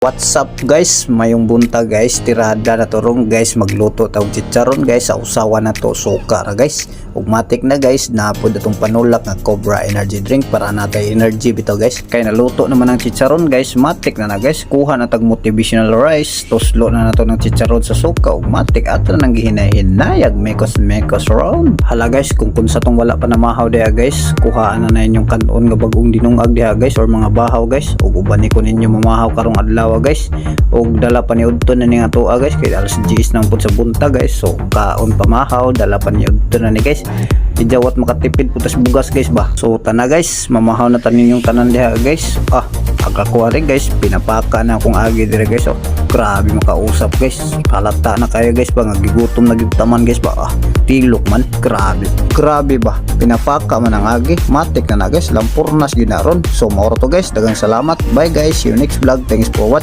What's up guys, mayong bunta guys, tirada na turong guys, magluto tawag chicharon guys, sa usawa na to suka ra guys. Ug matik na guys, napod atong panulak nga Cobra energy drink para natay energy bitaw guys. Kay naluto naman ang chicharon guys, matik na guys, kuha na tag motivational rice, tuslo na nato ng chicharon sa suka, ug matik ato nang gihinahinayag mekos round. Hala guys, kung sa tong wala pa namahaw diha guys, kuhaan na inyong kanon nga bagong dinungag diha guys or mga bahaw guys, ug uban ni ko ninyo mamahaw karong adlaw guys, og dala pa ni udto na ni nga tuwa guys, kay alas 10 nang pud sa bunta guys, so kaon pamahaw dala pa ni udto na ni guys, ijawat makatipid putas bugas guys ba. So tana guys, mamahaw na tanin yung tanan diha guys. Agakuha rin guys, pinapaka na akong agi dire guys. Oh, grabe makausap guys, halata na kayo guys ba, nagigutom nagigtaman guys ba. Tilok man, grabe ba, pinapaka man ang agi, matik na guys, lampurnas ginaron. So mauro to guys, dagang salamat, bye guys, see you next vlog, thanks for watching.